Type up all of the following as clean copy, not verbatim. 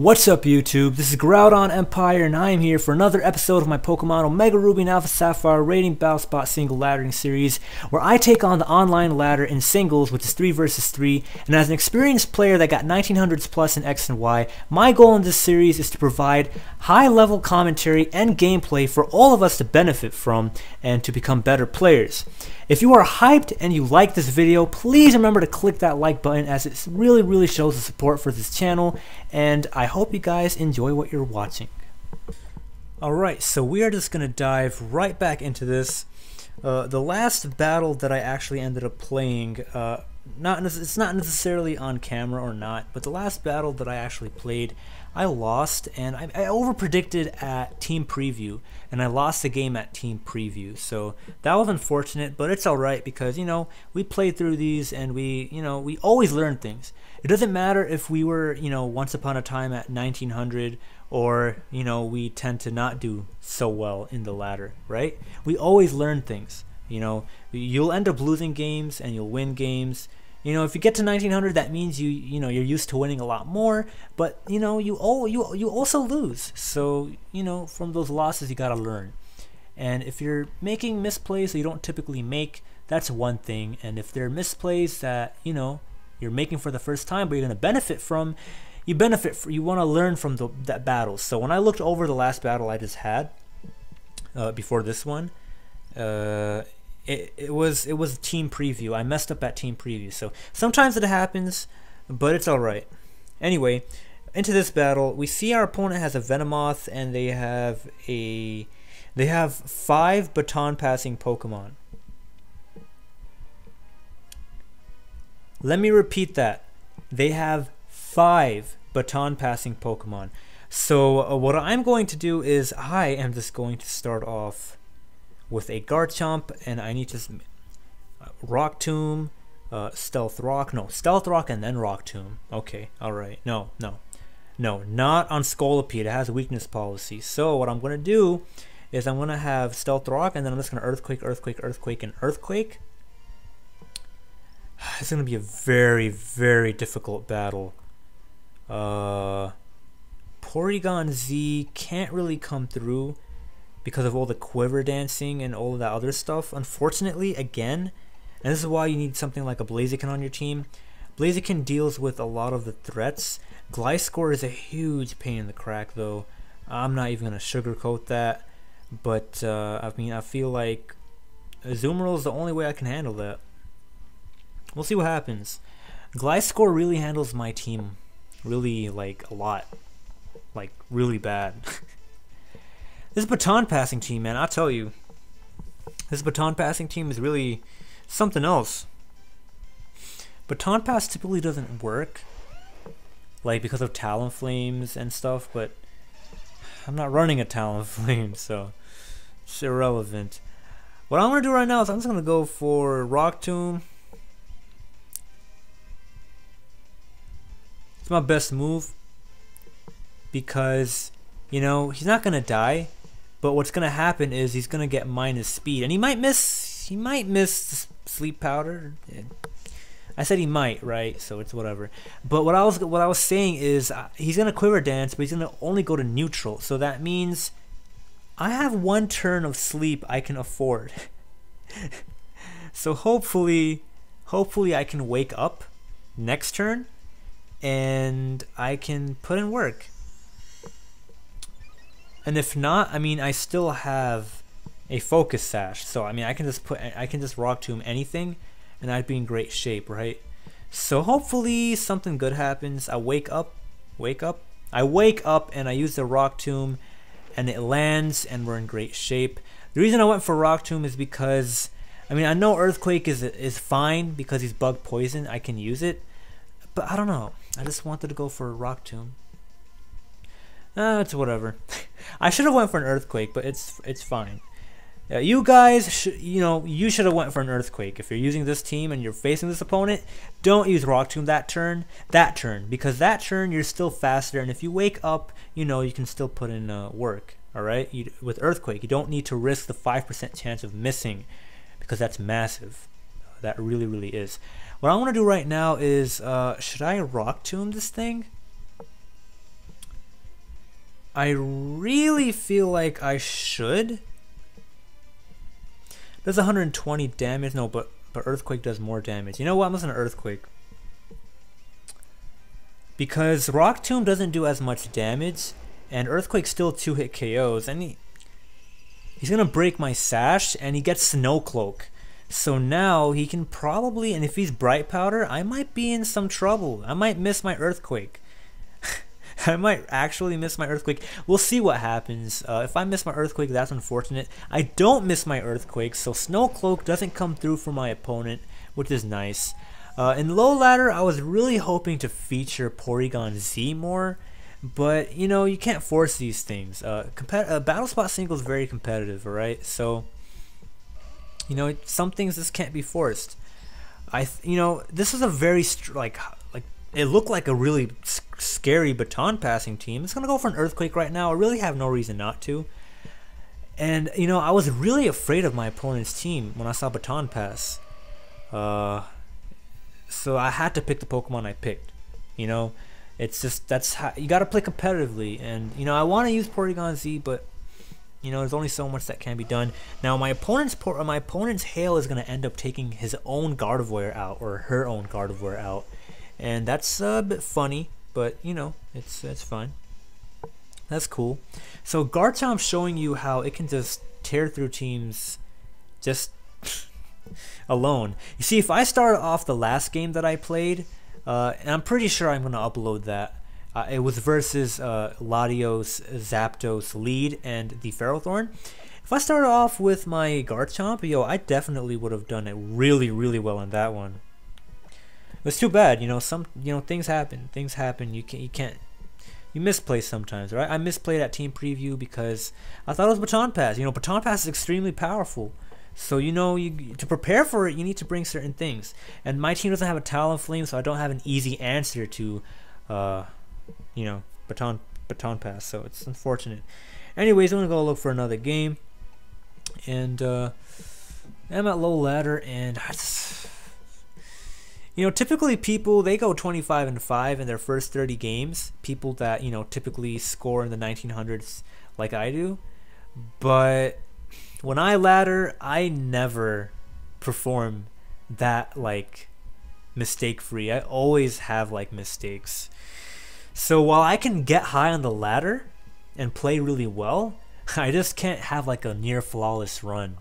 What's up YouTube, this is GroudonEmpire and I am here for another episode of my Pokemon Omega Ruby and Alpha Sapphire Rating Battle Spot Single Laddering Series, where I take on the online ladder in singles, which is 3 versus 3, and as an experienced player that got 1900s plus in X and Y, my goal in this series is to provide high level commentary and gameplay for all of us to benefit from and to become better players. If you are hyped and you like this video, please remember to click that like button, as it really shows the support for this channel, and I hope you guys enjoy what you're watching. Alright, so we are just going to dive right back into this. The last battle that I actually ended up playing, it's not necessarily on camera or not, but the last battle that I actually played, I lost, and I over-predicted at Team Preview, and I lost the game at Team Preview. So that was unfortunate, but it's alright because, we played through these and we always learn things. It doesn't matter if we were, once upon a time at 1900 or, we tend to not do so well in the ladder, right? We always learn things. You'll end up losing games and you'll win games. If you get to 1900, that means you're used to winning a lot more, but you also lose. So, from those losses you got to learn. And if you're making misplays that you don't typically make, that's one thing. And if they're misplays that, you're making for the first time but you're going to benefit from, you want to learn from that battle. So when I looked over the last battle I just had before this one, it was Team Preview. I messed up at Team Preview, so sometimes it happens, but it's alright. Anyway, into this battle, we see our opponent has a Venomoth, and they have 5 baton passing Pokemon. Let me repeat that. They have 5 baton passing Pokemon. So what I'm going to do is I am just going to start off with a Garchomp, and I need to Rock Tomb, Stealth Rock, and then Rock Tomb. Okay, alright, no, not on Scolipede. It has a weakness policy. So what I'm going to do is I'm going to have Stealth Rock, and then I'm just going to Earthquake, and Earthquake. It's going to be a very difficult battle. Porygon-Z can't really come through because of all the quiver dancing and all of that other stuff, unfortunately, again. And this is why you need something like a Blaziken on your team. Blaziken deals with a lot of the threats. Gliscor is a huge pain in the crack, though. I'm not even going to sugarcoat that. But, I feel like Azumarill is the only way I can handle that. We'll see what happens. Gliscor really handles my team really, a lot. Really bad. This baton passing team, man, I'll tell you. This baton passing team is really something else. Baton pass typically doesn't work, because of Talonflames and stuff, but I'm not running a Talonflame, so it's irrelevant. What I'm going to do right now is I'm just going to go for Rock Tomb. It's my best move because, he's not going to die. But what's gonna happen is he's gonna get minus speed, and he might miss the sleep powder. I said he might, right? So it's whatever. But what I was saying is he's gonna quiver dance, but he's gonna only go to neutral. So that means I have 1 turn of sleep I can afford. So hopefully I can wake up next turn and I can put in work. And if not, I still have a Focus Sash, so I can just Rock Tomb anything, and I'd be in great shape, right? So hopefully something good happens. I wake up, and I use the Rock Tomb, and it lands, and we're in great shape. The reason I went for Rock Tomb is because, I know Earthquake is fine because he's bug poison. I can use it, but I don't know. I just wanted to go for a Rock Tomb. It's whatever. I should have went for an Earthquake, but it's fine. You guys, you should have went for an Earthquake. If you're using this team and you're facing this opponent, don't use Rock Tomb that turn, because that turn you're still faster, and if you wake up, you can still put in work. All right, with Earthquake, you don't need to risk the 5% chance of missing, because that's massive. That really is. What I want to do right now is, should I Rock Tomb this thing? I really feel like I should. Does 120 damage? No, but Earthquake does more damage. You know what? I'm listening to Earthquake. Because Rock Tomb doesn't do as much damage, and Earthquake still 2-hit KOs, and he's gonna break my Sash, and he gets Snow Cloak. So now he can probably, and if he's Bright Powder, I might be in some trouble. I might miss my Earthquake. I might actually miss my Earthquake. We'll see what happens. If I miss my Earthquake, that's unfortunate. I don't miss my Earthquake, so Snow Cloak doesn't come through for my opponent, which is nice. In low ladder, I was really hoping to feature Porygon-Z more, but you know, you can't force these things. Battle Spot Single is very competitive, alright? So, you know, some things just can't be forced. You know, this is a very it looked like a really scary baton passing team. It's gonna go for an Earthquake right now. I really have no reason not to. And you know, I was really afraid of my opponent's team when I saw baton pass. So I had to pick the Pokemon I picked. You know, it's just that's how you gotta play competitively. And you know, I want to use Porygon-Z, but you know, there's only so much that can be done. Now my opponent's Hail is gonna end up taking his own Gardevoir out, or her own Gardevoir out. And that's a bit funny, but you know, it's fine. That's cool. So Garchomp's showing you how it can just tear through teams just alone. You see, if I start off the last game that I played, and I'm pretty sure I'm going to upload that, it was versus Latios, Zapdos, Lead, and the Ferrothorn. If I started off with my Garchomp, yo, I definitely would have done it really, really well in that one. It's too bad, you know. Things happen. Things happen. You misplay sometimes, right? I misplayed at Team Preview because I thought it was Baton Pass. You know, Baton Pass is extremely powerful. So you know, to prepare for it, you need to bring certain things. And my team doesn't have a Talonflame, so I don't have an easy answer to, you know, Baton Pass. So it's unfortunate. Anyways, I'm gonna go look for another game, and I'm at low ladder, and I just. You know, typically people, they go 25-5 in their first 30 games. People that, you know, typically score in the 1900s like I do. But when I ladder, I never perform that, like, mistake-free. I always have, like, mistakes. So while I can get high on the ladder and play really well, I just can't have, like, a near-flawless run.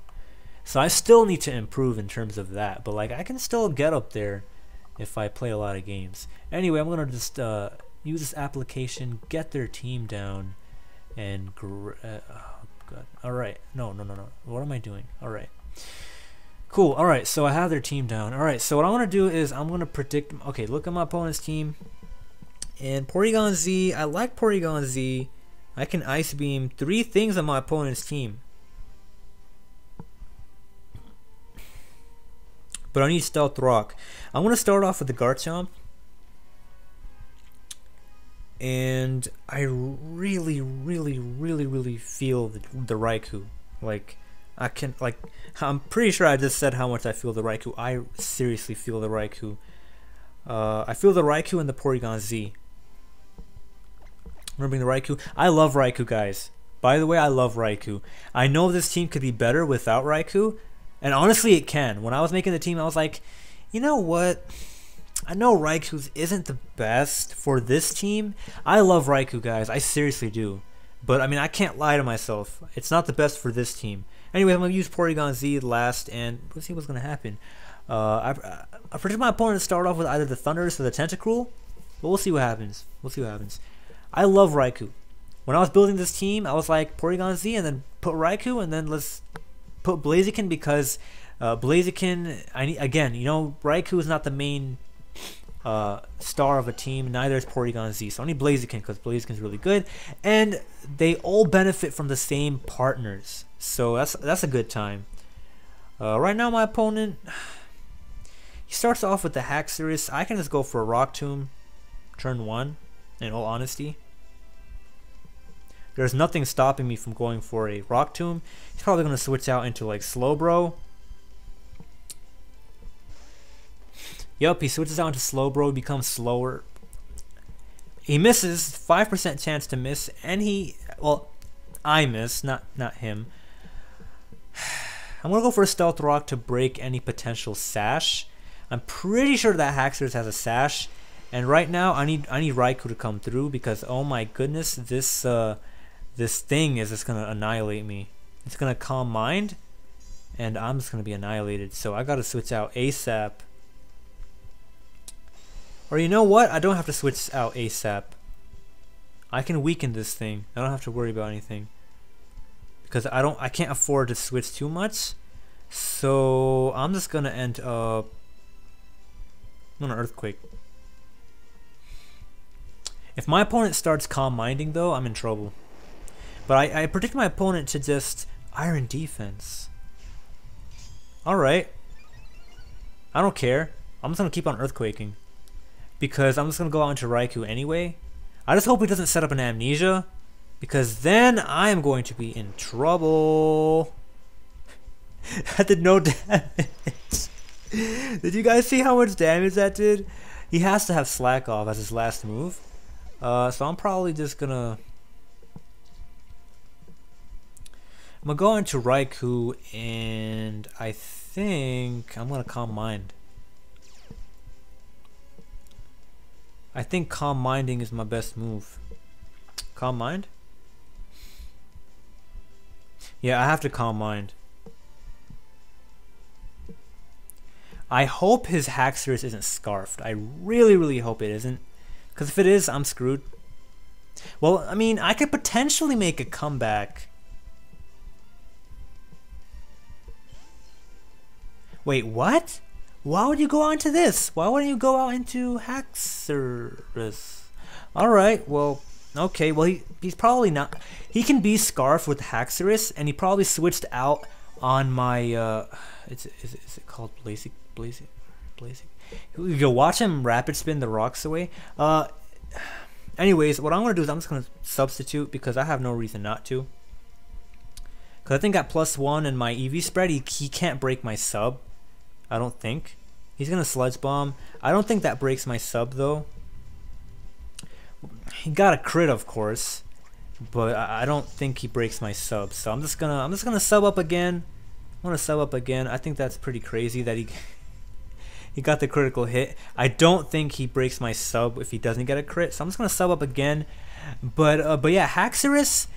So I still need to improve in terms of that. But, like, I can still get up there if I play a lot of games. Anyway, I'm gonna just use this application, get their team down, and oh god. All right, no. What am I doing? All right, cool. All right, so I have their team down. All right, so what I want to do is I'm gonna predict. Okay, look at my opponent's team, and Porygon-Z. I like Porygon-Z. I can Ice Beam 3 things on my opponent's team. But I need Stealth Rock. I'm going to start off with the Garchomp. And I really feel the Raikou. Like, I'm pretty sure I just said how much I feel the Raikou. I seriously feel the Raikou. I feel the Raikou and the Porygon-Z. I'm going to bring the Raikou. I love Raikou, guys. By the way, I love Raikou. I know this team could be better without Raikou. And honestly, it can. When I was making the team, I was like, you know what? I know Raikou isn't the best for this team. I love Raikou, guys. I seriously do. But, I mean, I can't lie to myself. It's not the best for this team. Anyway, I'm going to use Porygon-Z last, and let's see what's going to happen. I predict my opponent to start off with either the Thundurus or the Tentacruel, but we'll see what happens. I love Raikou. When I was building this team, I was like, Porygon-Z, and then put Raikou, and then let's put Blaziken, because Blaziken, again, you know, Raikou is not the main star of a team, neither is Porygon-Z, so I need Blaziken because Blaziken is really good, and they all benefit from the same partners, so that's a good time. Right now my opponent, he starts off with the Haxorus. I can just go for a Rock Tomb turn 1, in all honesty. There's nothing stopping me from going for a Rock Tomb. He's probably going to switch out into like Slowbro. Yup, he switches out into Slowbro, becomes slower. He misses, 5% chance to miss, and he Well, I miss, not him. I'm gonna go for a Stealth Rock to break any potential sash. I'm pretty sure that Haxorus has a sash, and right now I need Raikou to come through because oh my goodness, this thing is just gonna annihilate me. It's gonna Calm Mind, and I'm just gonna be annihilated. So I gotta switch out ASAP. Or you know what? I don't have to switch out ASAP. I can weaken this thing. I don't have to worry about anything because I can't afford to switch too much. So I'm just gonna end up. I'm gonna Earthquake. If my opponent starts Calm Minding though, I'm in trouble. But I predict my opponent to just Iron Defense. Alright. I don't care. I'm just gonna keep on Earthquaking. Because I'm just gonna go out into Raikou anyway. I just hope he doesn't set up an Amnesia. Because then I am going to be in trouble. That did no damage. Did you guys see how much damage that did? He has to have Slack Off as his last move. So I'm probably just gonna... I'm gonna go into Raikou and I think I'm gonna Calm Mind. I think Calm Minding is my best move. Calm Mind? Yeah, I have to Calm Mind. I hope his Haxorus isn't Scarfed. I really hope it isn't. Because if it is, I'm screwed. Well, I mean, I could potentially make a comeback. Wait, what? Why would you go out into this? Why wouldn't you go out into Haxorus? Alright, well, okay, well, he's probably not. He can be Scarf with Haxorus, and he probably switched out on my, is it called Blazing? You'll watch him rapid spin the rocks away. Anyways, what I'm gonna do is I'm just gonna substitute because I have no reason not to. Cause I think at +1 in my EV spread, he can't break my sub. I don't think. He's gonna Sludge Bomb. I don't think that breaks my sub though. He got a crit, of course, but I don't think he breaks my sub. So I'm just gonna sub up again. I'm gonna sub up again. I think that's pretty crazy that he got the critical hit. I don't think he breaks my sub if he doesn't get a crit. So I'm just gonna sub up again. But yeah, Haxorus,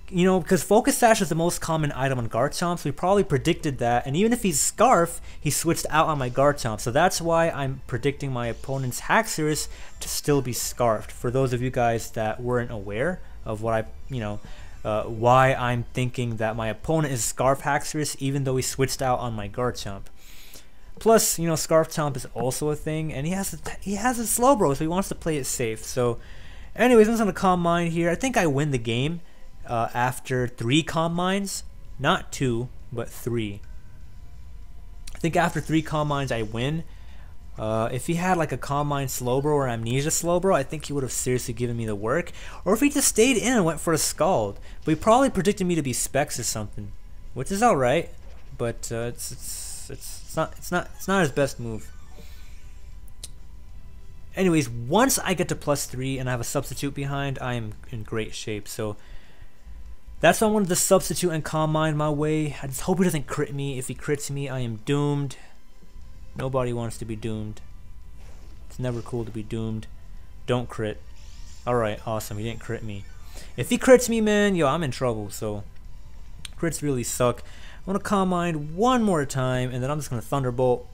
you know, because Focus Sash is the most common item on Garchomp, so we probably predicted that. And even if he's Scarf, he switched out on my Garchomp. So that's why I'm predicting my opponent's Haxorus to still be Scarfed. For those of you guys that weren't aware of what why I'm thinking that my opponent is Scarf Haxorus, even though he switched out on my Garchomp. Plus, you know, Scarf Chomp is also a thing, and he has a Slowbro, so he wants to play it safe. So, anyways, I'm just gonna Calm Mind here. I think I win the game after 3 Calm Minds, not 2, but 3. I think after 3 Calm Minds, I win. If he had like a Calm Mind Slowbro or Amnesia Slowbro, I think he would have seriously given me the work. Or if he just stayed in and went for a Scald, but he probably predicted me to be Specs or something, which is all right, but it's not his best move. Anyways, once I get to +3 and I have a substitute behind, I am in great shape. So that's why I wanted to substitute and Calm Mind my way. I just hope he doesn't crit me. If he crits me, I am doomed. Nobody wants to be doomed. It's never cool to be doomed. Don't crit. Alright, awesome. He didn't crit me. If he crits me, man, yo, I'm in trouble. So crits really suck. I'm gonna Calm Mind one more time, and then I'm just gonna Thunderbolt.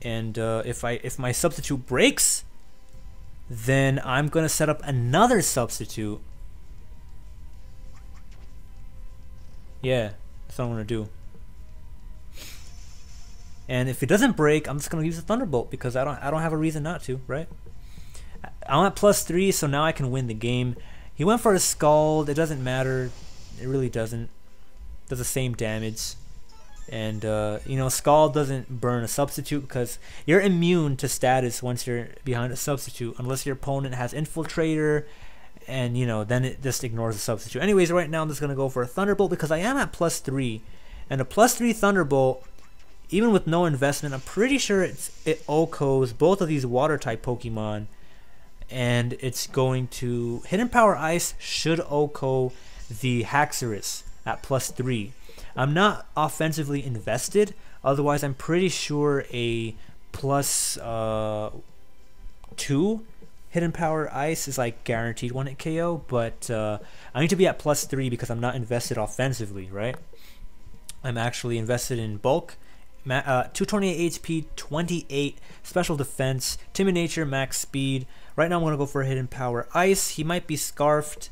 And if my substitute breaks, then I'm gonna set up another substitute. Yeah, that's what I'm gonna do. And if it doesn't break, I'm just gonna use a Thunderbolt because I don't have a reason not to, right? I'm at +3, so now I can win the game. He went for a Scald. It doesn't matter. It really doesn't. It does the same damage. And, you know, Scald doesn't burn a substitute because you're immune to status once you're behind a substitute. Unless your opponent has Infiltrator. And, you know, then it just ignores the substitute. Anyways, right now I'm just going to go for a Thunderbolt because I am at +3. And a +3 Thunderbolt, even with no investment, I'm pretty sure it OHKOs both of these Water-type Pokemon. and it's going to Hidden Power Ice should OHKO the Haxorus at +3. I'm not offensively invested, otherwise I'm pretty sure a +2 Hidden Power Ice is like guaranteed 1-hit KO, but I need to be at +3 because I'm not invested offensively, right? I'm actually invested in bulk, 228 HP, 28 special defense, timid nature, max speed. Right now I'm going to go for a Hidden Power Ice. He might be Scarfed.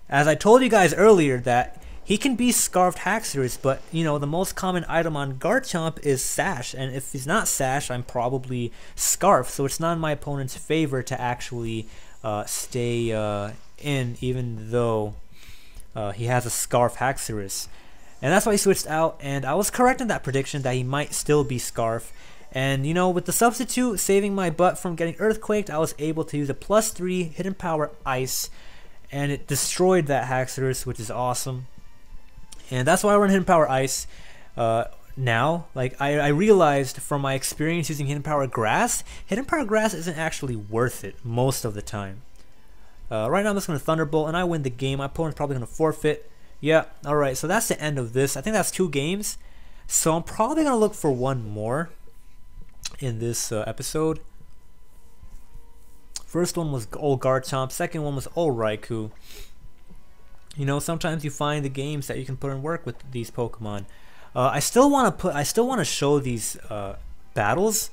As I told you guys earlier that he can be Scarfed Haxorus, but you know, the most common item on Garchomp is Sash, and if he's not Sash, I'm probably Scarf, so it's not in my opponent's favor to actually stay in, even though he has a Scarf Haxorus. And that's why he switched out, and I was correct in that prediction that he might still be Scarf. And you know, with the substitute saving my butt from getting Earthquaked, I was able to use a +3 Hidden Power Ice, and it destroyed that Haxorus, which is awesome. And that's why I run Hidden Power Ice now. Like, I realized from my experience using Hidden Power Grass isn't actually worth it most of the time. Right now I'm just going to Thunderbolt, and I win the game. My opponent's probably going to forfeit. Yeah, alright, so that's the end of this. I think that's 2 games. So I'm probably going to look for one more in this episode. First one was old Garchomp, second one was old Raikou. You know, sometimes you find the games that you can put in work with these Pokemon. I still want to show these battles.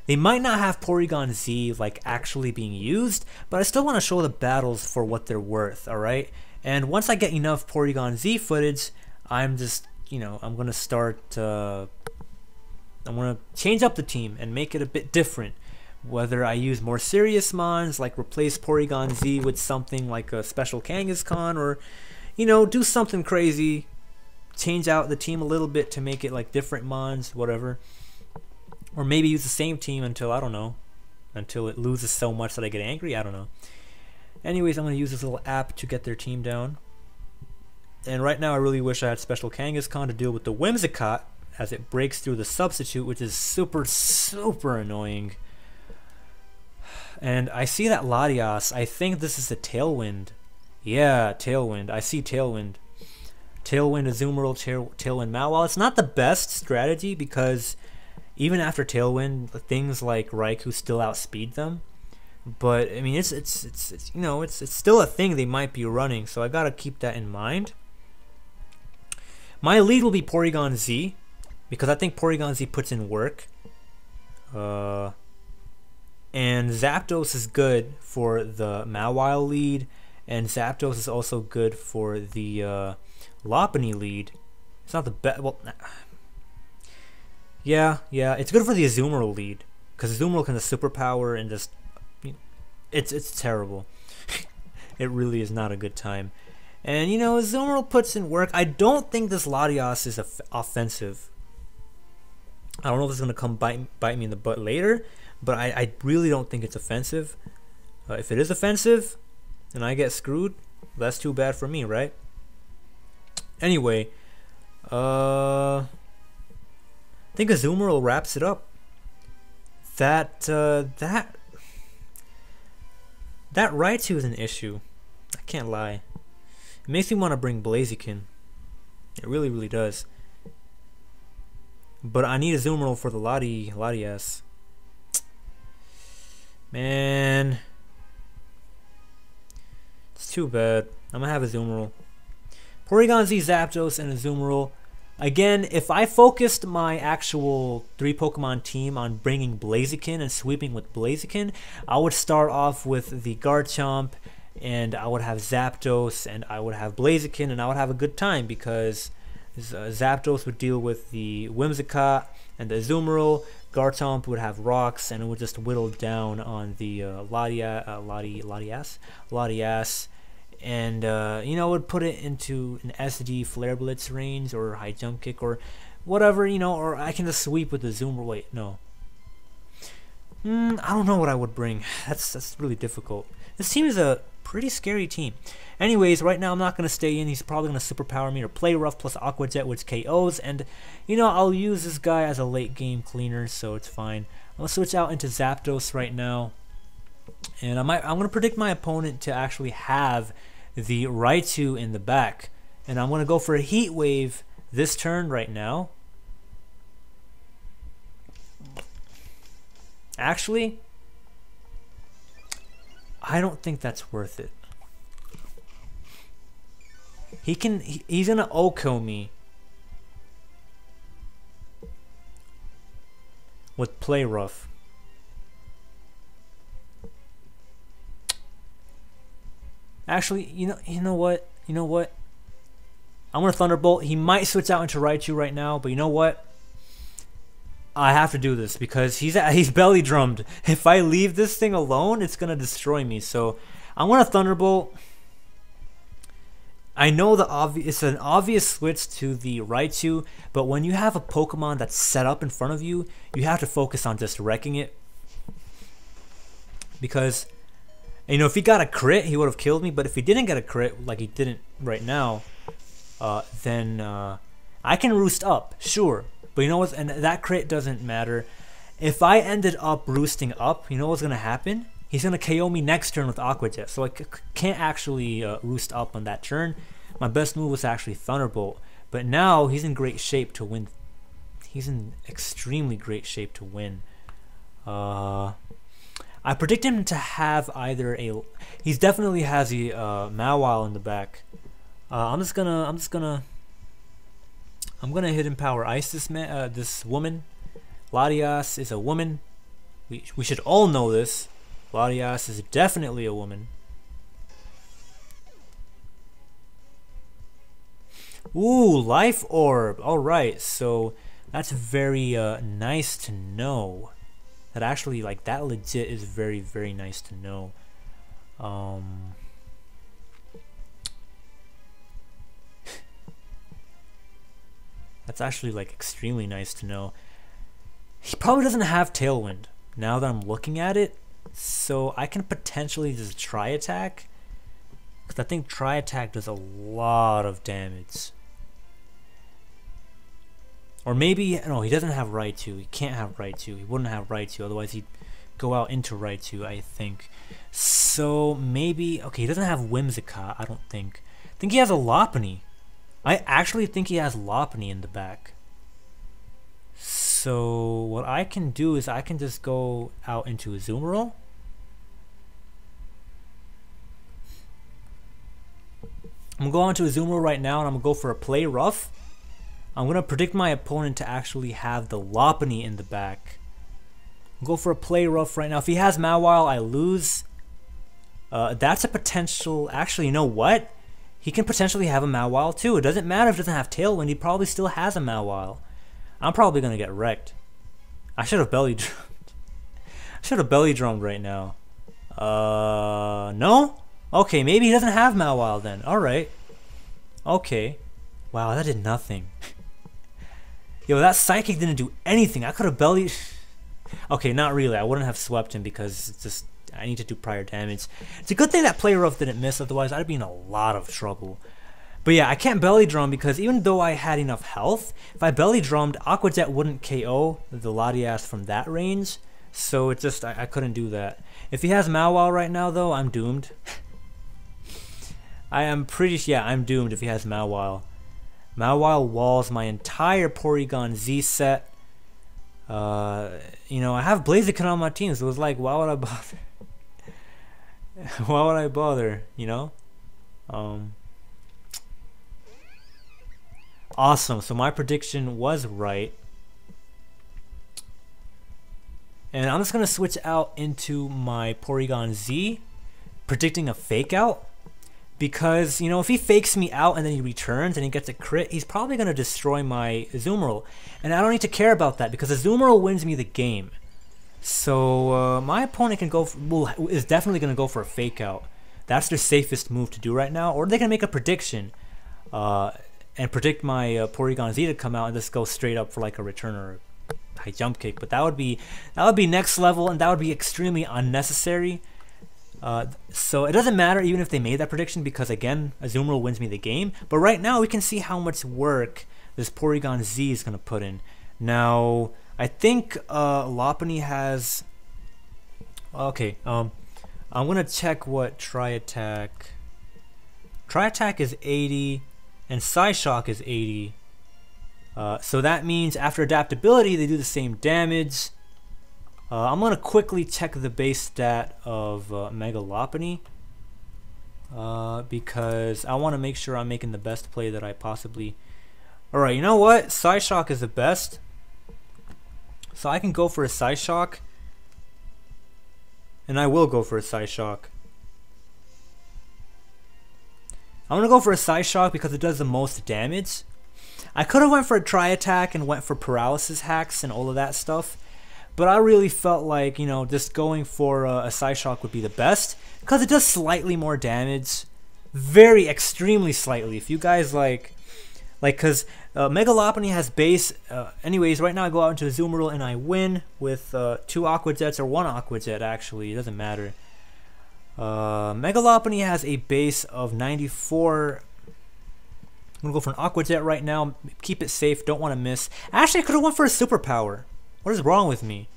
They might not have Porygon-Z like actually being used, but I still want to show the battles for what they're worth, alright? And once I get enough Porygon-Z footage, I'm just, you know, I'm gonna start I'm gonna change up the team and make it a bit different. Whether I use more serious mons, like replace Porygon-Z with something like a special Kangaskhan, or, you know, do something crazy, change out the team a little bit to make it like different mons, whatever. Or maybe use the same team until, I don't know, until it loses so much that I get angry, I don't know. Anyways, I'm going to use this little app to get their team down. And right now I really wish I had special Kangaskhan to deal with the Whimsicott, as it breaks through the substitute, which is super, super annoying. And I see that Latias, I think this is a Tailwind. Yeah, Tailwind. I see Tailwind. Tailwind Azumarill, Tailwind Mawile. It's not the best strategy because even after Tailwind, things like Raikou still outspeed them. But I mean, it's you know, it's still a thing they might be running, so I gotta keep that in mind. My lead will be Porygon-Z because I think Porygon-Z puts in work. And Zapdos is good for the Mawile lead, and Zapdos is also good for the Lopunny lead. It's not the best. Well, yeah, it's good for the Azumarill lead because Azumarill can just superpower and just. It's terrible. It really is not a good time. And you know, Azumarill puts in work. I don't think this Latias is offensive. I don't know if it's gonna come bite me in the butt later, but I really don't think it's offensive. If it is offensive and I get screwed, that's too bad for me, right? Anyway, I think Azumarill wraps it up. That Raichu is an issue. I can't lie. It makes me want to bring Blaziken. It really, really does. But I need a Azumarill for the Latias. Man. It's too bad. I'm going to have a Azumarill. Porygon-Z, Zapdos, and Azumarill. Again, if I focused my actual 3 Pokemon team on bringing Blaziken and sweeping with Blaziken, I would start off with the Garchomp, and I would have Zapdos, and I would have Blaziken, and I would have a good time because Zapdos would deal with the Whimsicott and the Azumarill. Garchomp would have rocks, and it would just whittle down on the Latias. And you know, would put it into an SD Flare Blitz range or High Jump Kick or whatever, you know, or I can just sweep with the Zoomer. Wait, no. I don't know what I would bring. That's really difficult. This team is a pretty scary team. Anyways, right now I'm not going to stay in. He's probably going to superpower me or play rough plus Aqua Jet, which KOs. And, you know, I'll use this guy as a late game cleaner, so it's fine. I'll switch out into Zapdos right now. And I'm gonna predict my opponent to actually have the Raichu in the back, and I'm gonna go for a Heat Wave this turn right now. Actually, I don't think that's worth it. He's gonna OHKO me with Play Rough. Actually, you know what? I'm gonna Thunderbolt. He might switch out into Raichu right now, but you know what? I have to do this because he's belly drummed. If I leave this thing alone, it's gonna destroy me. So I'm gonna Thunderbolt. I know it's an obvious switch to the Raichu, but when you have a Pokemon that's set up in front of you, you have to focus on just wrecking it. Because, you know, if he got a crit, he would have killed me. But if he didn't get a crit, like he didn't right now, then I can roost up, sure. But you know what? And that crit doesn't matter. If I ended up roosting up, you know what's gonna happen? He's gonna KO me next turn with Aqua Jet, so I can't actually roost up on that turn. My best move was actually Thunderbolt, but now he's in great shape to win. He's in extremely great shape to win. I predict him to have either a. He definitely has a Mawile in the back. I'm gonna Hidden Power Ice this woman. Latias is a woman. We should all know this. Latias is definitely a woman. Ooh, Life Orb. Alright, so that's very nice to know. That actually, like, that legit is very, very nice to know. That's actually, like, extremely nice to know. He probably doesn't have Tailwind now that I'm looking at it. So I can potentially just Tri Attack, because I think Tri Attack does a lot of damage. Or maybe, no, he doesn't have Raichu. He can't have Raichu. He wouldn't have Raichu, otherwise he'd go out into Raichu, I think. So maybe, okay, he doesn't have Whimsicott, I don't think. I think he has a Lopunny. I actually think he has Lopunny in the back. So what I can do is I can just go out into Azumarill. I'm gonna go on to Azumarill right now, and I'm gonna go for a Play Rough. I'm gonna predict my opponent to actually have the Lopunny in the back. I'll go for a Play Rough right now. If he has Mawile, I lose. That's a potential. Actually, you know what? He can potentially have a Mawile too. It doesn't matter if he doesn't have Tailwind. He probably still has a Mawile. I'm probably gonna get wrecked. I should have belly drummed. I should have belly drummed right now. No? Okay, maybe he doesn't have Mawile then. Alright. Okay. Wow, that did nothing. Yo, that Psychic didn't do anything. I could have belly... Okay, not really. I wouldn't have swept him because it's just... I need to do prior damage. It's a good thing that Play Rough didn't miss, otherwise I'd be in a lot of trouble. But yeah, I can't belly drum because even though I had enough health, if I belly drummed, Aqua Jet wouldn't KO the Latias from that range. So it just, I couldn't do that. If he has Mawile right now though, I'm doomed. I am pretty sure, yeah, I'm doomed if he has Mawile. Mawile walls my entire Porygon-Z set. You know, I have Blaziken on my team, so it was like, why would I bother? Why would I bother, you know? Awesome, so my prediction was right. And I'm just going to switch out into my Porygon-Z, predicting a fake out. Because, you know, if he fakes me out and then he returns and he gets a crit, he's probably going to destroy my Azumarill. And I don't need to care about that because Azumarill wins me the game. So my opponent can go is definitely going to go for a fake out. That's their safest move to do right now. Or they can make a prediction and predict my Porygon-Z to come out and just go straight up for like a return or a high jump kick. But that would be next level, and that would be extremely unnecessary. So it doesn't matter even if they made that prediction because again, Azumarill wins me the game. But right now we can see how much work this Porygon-Z is going to put in. Now I think Lopunny has... Okay, I'm gonna check what Tri-Attack. Tri-Attack is 80, and Psyshock is 80. So that means after adaptability, they do the same damage. I'm gonna quickly check the base stat of Mega Lopunny. Because I want to make sure I'm making the best play that I possibly. Alright, you know what? Psyshock is the best. So I can go for a Psyshock. And I will go for a Psyshock. I'm going to go for a Psyshock because it does the most damage. I could have went for a Tri-Attack and went for paralysis hacks and all of that stuff. But I really felt like, you know, just going for a Psyshock would be the best. Because it does slightly more damage. Very extremely slightly. If you guys because Mega Lopunny has base. Anyways, right now I go out into Azumarill and I win with 2 Aqua Jets or 1 Aqua Jet actually. It doesn't matter. Mega Lopunny has a base of 94. I'm gonna go for an Aqua Jet right now. Keep it safe. Don't want to miss. Actually, I could have went for a Superpower. What is wrong with me?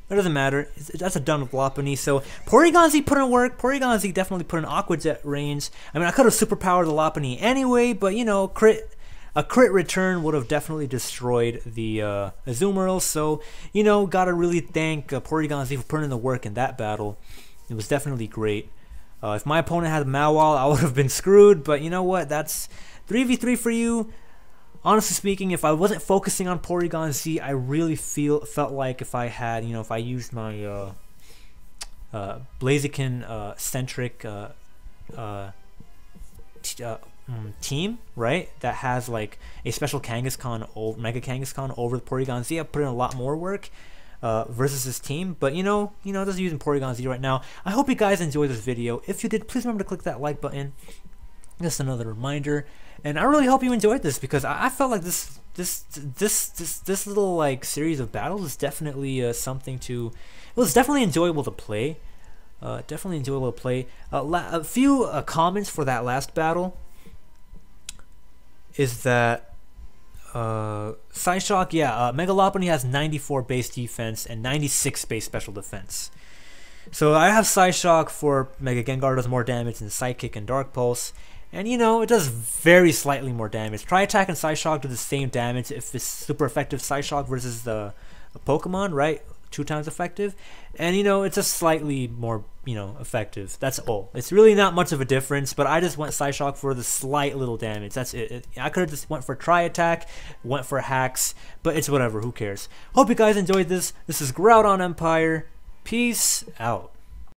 It doesn't matter. That's a done with Lopunny. So Porygon-Z put in work. Porygon-Z definitely put in Aqua Jet range. I mean, I could have superpowered the Lopunny anyway, but you know, a crit return would have definitely destroyed the Azumarill. So you know, gotta really thank Porygon-Z for putting in the work in that battle. It was definitely great. If my opponent had Mawile, I would have been screwed. But you know what? That's 3v3 for you. Honestly speaking, if I wasn't focusing on Porygon-Z, I really felt like if I had, you know, if I used my Blaziken centric team, right, that has like a special Kangaskhan over Mega Kangaskhan over the Porygon-Z, I put in a lot more work versus this team. But you know, just using Porygon-Z right now. I hope you guys enjoyed this video. If you did, please remember to click that like button. Just another reminder. And I really hope you enjoyed this because I felt like this little like series of battles is definitely something to. It was definitely enjoyable to play. Definitely enjoyable to play. A few comments for that last battle is that Psyshock, yeah, Mega Lopunny has 94 base defense and 96 base special defense. So I have Psyshock for Mega Gengar, does more damage than Psychic and Dark Pulse. And you know, it does very slightly more damage. Tri-Attack and Psyshock do the same damage if it's super effective Psyshock versus the Pokemon, right? 2 times effective. And you know, it's just slightly more, you know, effective. That's all. It's really not much of a difference, but I just went Psyshock for the slight little damage. That's it. I could have just went for Tri-Attack, went for hacks, but it's whatever, who cares. Hope you guys enjoyed this. This is GroudonEmpire. Peace out.